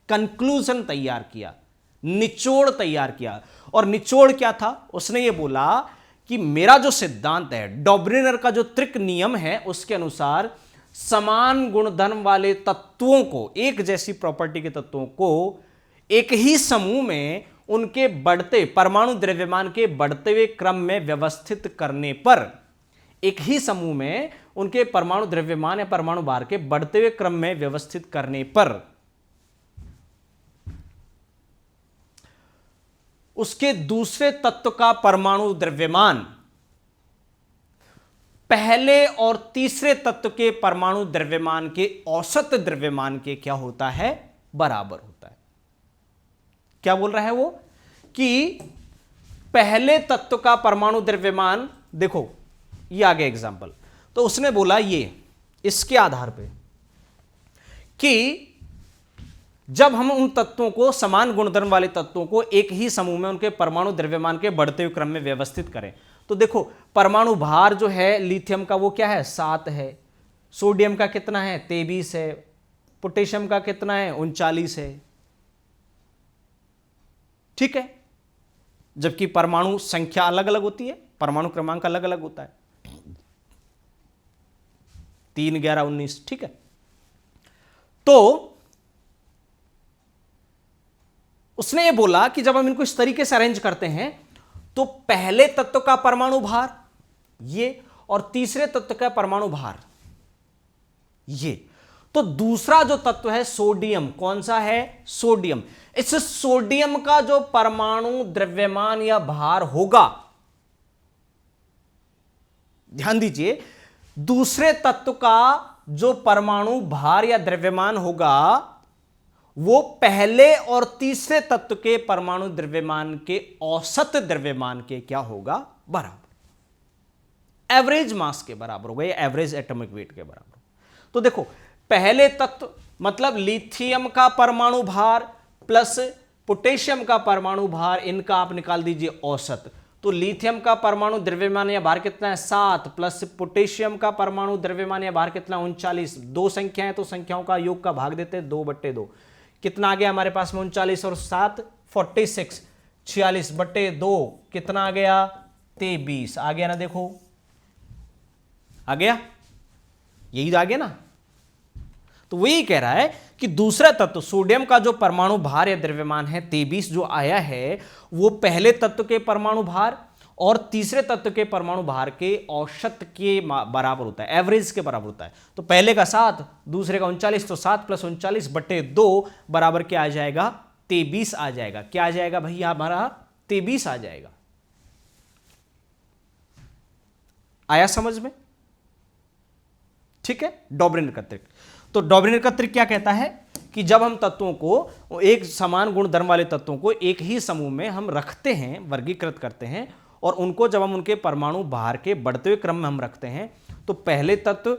A: कंक्लूजन तैयार किया, निचोड़ तैयार किया। और निचोड़ क्या था? उसने ये बोला कि मेरा जो सिद्धांत है, डॉब्रिनर का जो त्रिक नियम है, उसके अनुसार समान गुणधर्म वाले तत्वों को, एक जैसी प्रॉपर्टी के तत्वों को एक ही समूह में उनके बढ़ते परमाणु द्रव्यमान के बढ़ते हुए क्रम में व्यवस्थित करने पर, एक ही समूह में उनके परमाणु द्रव्यमान या परमाणु भार के बढ़ते हुए क्रम में व्यवस्थित करने पर उसके दूसरे तत्व का परमाणु द्रव्यमान पहले और तीसरे तत्व के परमाणु द्रव्यमान के औसत द्रव्यमान के क्या होता है? बराबर होता है। क्या बोल रहा है वो? कि पहले तत्व का परमाणु द्रव्यमान, देखो ये आ गया एग्जांपल, तो उसने बोला ये इसके आधार पे कि जब हम उन तत्वों को, समान गुणधर्म वाले तत्वों को एक ही समूह में उनके परमाणु द्रव्यमान के बढ़ते हुए क्रम में व्यवस्थित करें, तो देखो परमाणु भार जो है लिथियम का वो क्या है? 7 है। सोडियम का कितना है? 23 है। पोटेशियम का कितना है? 39 है। ठीक है, जबकि परमाणु संख्या अलग अलग होती है, परमाणु क्रमांक अलग अलग होता है, 3, 11, 19। ठीक है, तो उसने ये बोला कि जब हम इनको इस तरीके से अरेंज करते हैं तो पहले तत्व का परमाणु भार ये और तीसरे तत्व का परमाणु भार ये, तो दूसरा जो तत्व है सोडियम, कौन सा है? सोडियम। इस सोडियम का जो परमाणु द्रव्यमान या भार होगा, ध्यान दीजिए, दूसरे तत्व का जो परमाणु भार या द्रव्यमान होगा वो पहले और तीसरे तत्व के परमाणु द्रव्यमान के औसत द्रव्यमान के क्या होगा? बराबर, एवरेज मास के बराबर होगा, या एवरेज एटॉमिक वेट के बराबर। तो देखो पहले तत्व मतलब लिथियम का परमाणु भार प्लस पोटेशियम का परमाणु भार, इनका आप निकाल दीजिए औसत। तो लिथियम का परमाणु द्रव्यमान या भार कितना है? 7 प्लस पोटेशियम का परमाणु द्रव्यमान या भार कितना? 39। दो संख्या है तो संख्याओं का योग का भाग देते हैं 2/2। कितना आ गया हमारे पास में? 39 और 7 46, 46/2 कितना आ गया? 23 आ गया ना? देखो आ गया, यही आ गया ना। तो वही कह रहा है कि दूसरा तत्व सोडियम का जो परमाणु भार या द्रव्यमान है 23 जो आया है, वो पहले तत्व के परमाणु भार और तीसरे तत्व के परमाणु भार के औसत के बराबर होता है, एवरेज के बराबर होता है। तो पहले का 7, दूसरे का 39, तो 7 + 39/2 बराबर क्या आ जाएगा? 23 आ जाएगा। क्या आ जाएगा भैया? हमारा 23 आ जाएगा। आया समझ में? ठीक है, डॉब्रिनर का त्रिक। तो डॉब्रिनर का त्रिक क्या कहता है कि जब हम तत्वों को, एक समान गुणधर्म वाले तत्वों को एक ही समूह में हम रखते हैं, वर्गीकृत करते हैं, और उनको जब हम उनके परमाणु भार के बढ़ते हुए क्रम में हम रखते हैं, तो पहले तत्व,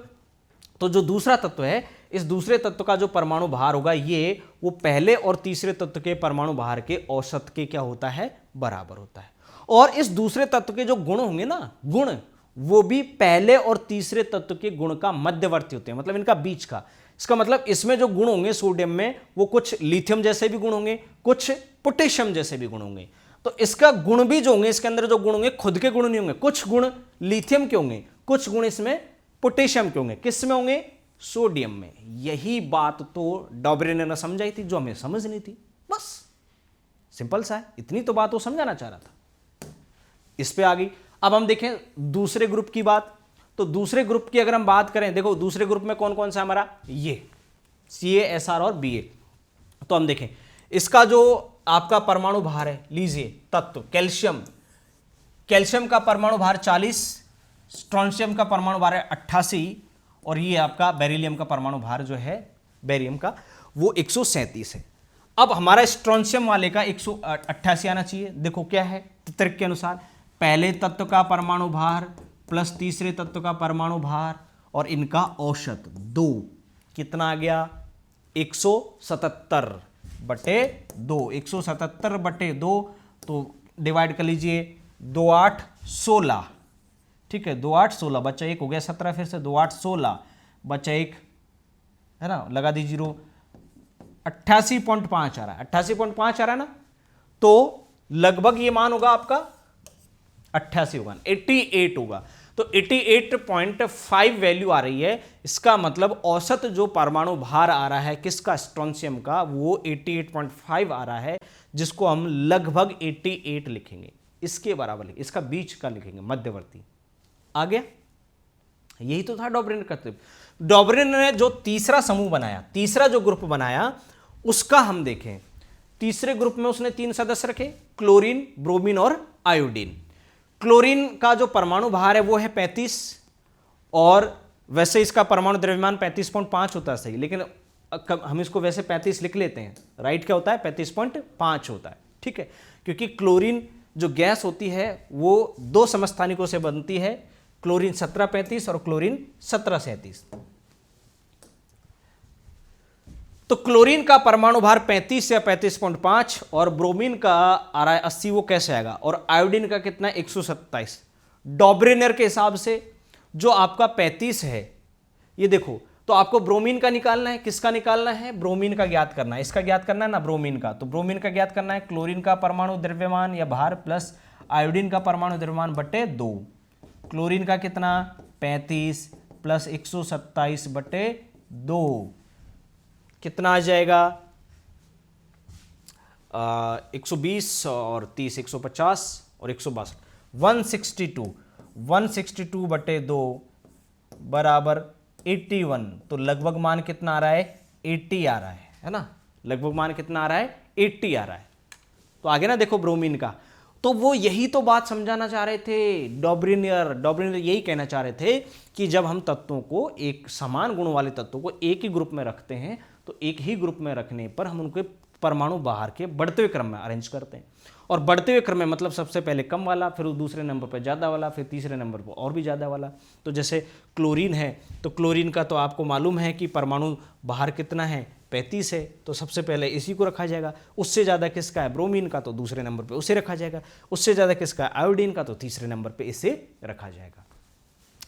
A: तो जो दूसरा तत्व है, इस दूसरे तत्व का जो परमाणु भार होगा ये, वो पहले और तीसरे तत्व के परमाणु भार के औसत के क्या होता है? बराबर होता है। और इस दूसरे तत्व के जो गुण होंगे ना, गुण, वो भी पहले और तीसरे तत्व के गुण का मध्यवर्ती होते हैं, मतलब इनका बीच का। इसका मतलब इसमें जो गुण होंगे सोडियम में, वो कुछ लिथियम जैसे भी गुण होंगे, कुछ पोटेशियम जैसे भी गुण होंगे। तो इसका गुण भी जो होंगे, इसके अंदर जो गुण होंगे खुद के गुण नहीं होंगे, कुछ गुण लिथियम के होंगे, कुछ गुण इसमें पोटेशियम के होंगे। किस में होंगे? सोडियम में। यही बात तो डॉब्रिनर ने समझाई थी, जो हमें समझ नहीं थी। बस सिंपल सा है, इतनी तो बात वो समझाना चाह रहा था, इस पे आ गई। अब हम देखें दूसरे ग्रुप की बात। तो दूसरे ग्रुप की अगर हम बात करें, देखो दूसरे ग्रुप में कौन कौन सा हमारा? ये Ca, Sr और Ba। तो हम देखें इसका जो आपका परमाणु भार है, लीजिए तत्व कैल्शियम, कैल्शियम का परमाणु भार 40, स्ट्रोंशियम का परमाणु भार है 88, और ये आपका बेरिलियम का परमाणु भार जो है बेरियम का, वो 137 है। अब हमारा स्ट्रोंशियम वाले का 188 आना चाहिए। देखो क्या है त्रिक के अनुसार, पहले तत्व का परमाणु भार प्लस तीसरे तत्व का परमाणु भार और इनका औसत 2, कितना आ गया? 177/2। 177/2 तो डिवाइड कर लीजिए, 2 8 16, ठीक है, 2 8 16, बच्चा एक हो गया 17, फिर से 2 8 16, बचा 1, है ना, लगा दी 0, 88.5 आ रहा है, 88.5 आ रहा है ना, तो लगभग ये मान होगा आपका 88 होगा, 88 होगा। तो 88.5 वैल्यू आ रही है, इसका मतलब औसत जो परमाणु भार आ रहा है किसका, स्ट्रोंशियम का, वो 88.5 आ रहा है, जिसको हम लगभग 88 लिखेंगे, इसके बराबर लिखेंगे, इसका बीच का लिखेंगे, मध्यवर्ती। आ गया, यही तो था डॉबरिनर का तत्व। डॉबरिनर ने जो तीसरा समूह बनाया, तीसरा जो ग्रुप बनाया, उसका हम देखें। तीसरे ग्रुप में उसने 3 सदस्य रखे, क्लोरीन, ब्रोमीन और आयोडीन। क्लोरीन का जो परमाणु भार है वो है 35, और वैसे इसका परमाणु द्रव्यमान 35.5 होता है, सही, लेकिन हम इसको वैसे 35 लिख लेते हैं, राइट क्या होता है, 35.5 होता है, ठीक है, क्योंकि क्लोरीन जो गैस होती है वो 2 समस्थानिकों से बनती है, क्लोरीन 1735 और क्लोरीन 1737। तो क्लोरीन का परमाणु भार 35 या 35.5 और ब्रोमीन का आ रहा है 80, वो कैसे आएगा, और आयोडीन का कितना है 127। डॉबरिनर के हिसाब से जो आपका 35 है, ये देखो, तो आपको ब्रोमीन का निकालना है, किसका निकालना है, ब्रोमीन का ज्ञात करना है, इसका ज्ञात करना है ना, ब्रोमीन का, तो ब्रोमीन का ज्ञात करना है क्लोरीन का परमाणु द्रव्यमान या भार प्लस आयोडीन का परमाणु द्रव्यमान बटे 2। क्लोरीन का कितना 35 प्लस 127 बटे 2, कितना आ जाएगा 120 और 30 150 और 162, 162 बटे 2 बराबर 81। तो लगभग मान कितना आ रहा है 80 आ रहा है ना, लगभग मान कितना आ रहा है 80 आ रहा है। तो आगे ना देखो ब्रोमीन का, तो वो यही तो बात समझाना चाह रहे थे डॉबरिनर यही कहना चाह रहे थे कि जब हम तत्वों को, एक समान गुण वाले तत्वों को एक ही ग्रुप में रखते हैं, तो एक ही ग्रुप में रखने पर हम उनके परमाणु बाहर के बढ़ते हुए क्रम में अरेंज करते हैं, और बढ़ते हुए क्रम में मतलब सबसे पहले कम वाला, फिर दूसरे नंबर पर ज़्यादा वाला, फिर तीसरे नंबर पर और भी ज़्यादा वाला। तो जैसे क्लोरीन है, तो क्लोरीन का तो आपको मालूम है कि परमाणु बाहर कितना है 35 है, तो सबसे पहले इसी को रखा जाएगा। उससे ज़्यादा किसका है ब्रोमीन का, तो दूसरे नंबर पे उसे रखा जाएगा। उससे ज़्यादा किसका है आयोडीन का, तो तीसरे नंबर पे इसे रखा जाएगा।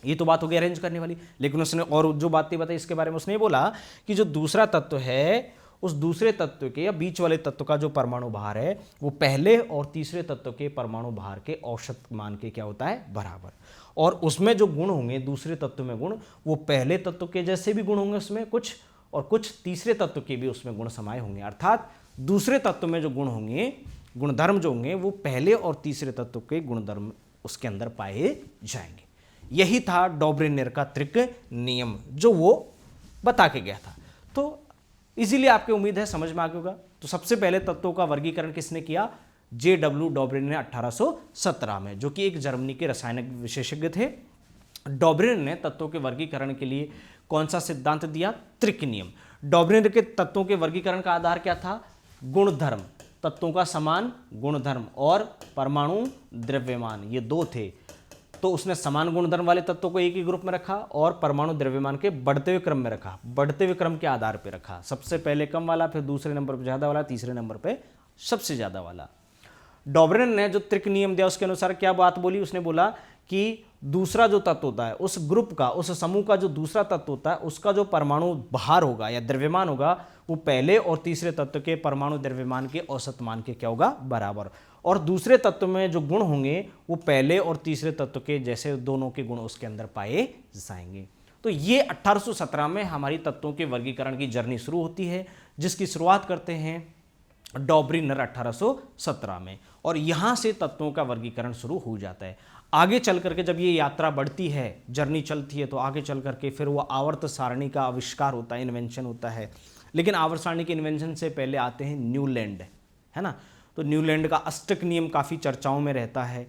A: ये तो बात हो गई अरेंज करने वाली, लेकिन उसने और जो बातें बताई इसके बारे में उसने ये बोला कि जो दूसरा तत्व है, उस दूसरे तत्व के या बीच वाले तत्व का जो परमाणु भार है वो पहले और तीसरे तत्व के परमाणु भार के औसत मान के क्या होता है बराबर, और उसमें जो गुण होंगे दूसरे तत्व में गुण, वो पहले तत्व के जैसे भी गुण होंगे उसमें कुछ, और कुछ तीसरे तत्व के भी उसमें गुण समाये होंगे। अर्थात दूसरे तत्व में जो गुण होंगे, गुणधर्म जो होंगे, वो पहले और तीसरे तत्व के गुणधर्म उसके अंदर पाए जाएंगे। यही था डॉबरिनर का त्रिक नियम जो वो बता के गया था। तो इजीली आपकी उम्मीद है समझ में आ गया होगा। तो सबसे पहले तत्वों का वर्गीकरण किसने किया, JW डॉबरिनर ने 1817 में, जो कि एक जर्मनी के रासायनिक विशेषज्ञ थे। डॉबरिनर ने तत्वों के वर्गीकरण के लिए कौन सा सिद्धांत दिया, त्रिक नियम। डॉबरिनर के तत्वों के वर्गीकरण का आधार क्या था, गुणधर्म, तत्वों का समान गुणधर्म और परमाणु द्रव्यमान, ये 2 थे। तो उसने समान गुणधर्म वाले तत्वों को एक ही ग्रुप में रखा और परमाणु द्रव्यमान के बढ़ते हुए क्रम में रखा, बढ़ते हुए क्रम के आधार पर रखा, सबसे पहले कम वाला, फिर दूसरे नंबर पर ज़्यादा वाला, तीसरे नंबर पे सबसे ज़्यादा वाला। डॉबरिनर ने जो त्रिक नियम दिया उसके अनुसार क्या बात बोली, उसने बोला कि दूसरा जो तत्व होता है उस ग्रुप का, उस समूह का जो दूसरा तत्व होता है उसका जो परमाणु भार होगा या द्रव्यमान होगा वो पहले और तीसरे तत्व के परमाणु द्रव्यमान के औसत मान के क्या होगा बराबर, और दूसरे तत्व में जो गुण होंगे वो पहले और तीसरे तत्व के जैसे दोनों के गुण उसके अंदर पाए जाएंगे। तो ये 1817 में हमारी तत्वों के वर्गीकरण की जर्नी शुरू होती है, जिसकी शुरुआत करते हैं डॉबरिनर 1817 में, और यहाँ से तत्वों का वर्गीकरण शुरू हो जाता है। आगे चल करके जब ये यात्रा बढ़ती है, जर्नी चलती है, तो आगे चल करके फिर वो आवर्त सारणी का आविष्कार होता है, इन्वेंशन होता है। लेकिन आवर्त सारणी के इन्वेंशन से पहले आते हैं न्यूलैंड, है ना। तो न्यूलैंड का अष्टक नियम काफ़ी चर्चाओं में रहता है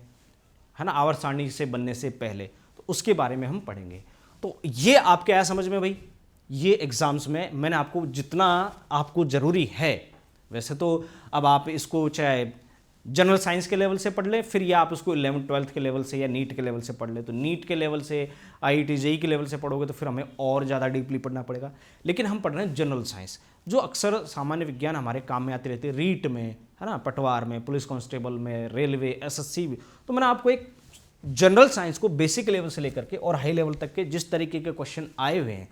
A: ना, आवर्त सारणी से बनने से पहले, तो उसके बारे में हम पढ़ेंगे। तो ये आपके आया समझ में भाई, ये एग्जाम्स में मैंने आपको जितना आपको ज़रूरी है, वैसे तो अब आप इसको चाहे जनरल साइंस के लेवल से पढ़ ले, फिर या आप उसको 11th-12th के लेवल से या नीट के लेवल से पढ़ ले। तो नीट के लेवल से, IIT JEE के लेवल से पढ़ोगे तो फिर हमें और ज़्यादा डीपली पढ़ना पड़ेगा। लेकिन हम पढ़ रहे हैं जनरल साइंस, जो अक्सर सामान्य विज्ञान हमारे काम में आती रहती है, रीट में, है ना, पटवार में, पुलिस कांस्टेबल में, रेलवे, SSC भी। तो मैंने आपको एक जनरल साइंस को बेसिक लेवल से लेकर के और हाई लेवल तक के जिस तरीके के क्वेश्चन आए हुए हैं,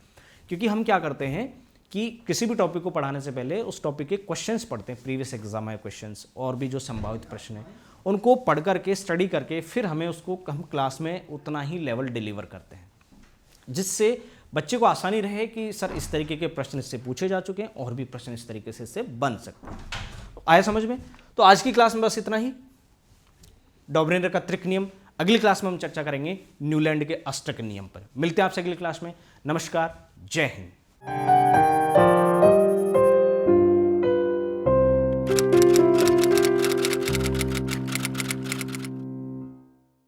A: क्योंकि हम क्या करते हैं कि किसी भी टॉपिक को पढ़ाने से पहले उस टॉपिक के क्वेश्चंस पढ़ते हैं, प्रीवियस एग्जाम आए क्वेश्चंस और भी जो संभावित प्रश्न हैं उनको पढ़ करके स्टडी करके फिर हमें उसको हम क्लास में उतना ही लेवल डिलीवर करते हैं, जिससे बच्चे को आसानी रहे कि सर इस तरीके के प्रश्न इससे पूछे जा चुके हैं और भी प्रश्न इस तरीके से इससे बन सकते हैं। आया समझ में? तो आज की क्लास में बस इतना ही। डॉबरेनर का त्रिक नियम, अगली क्लास में हम चर्चा करेंगे न्यूलैंड के अष्टक नियम पर। मिलते हैं आपसे अगली क्लास में। नमस्कार, जय हिंद।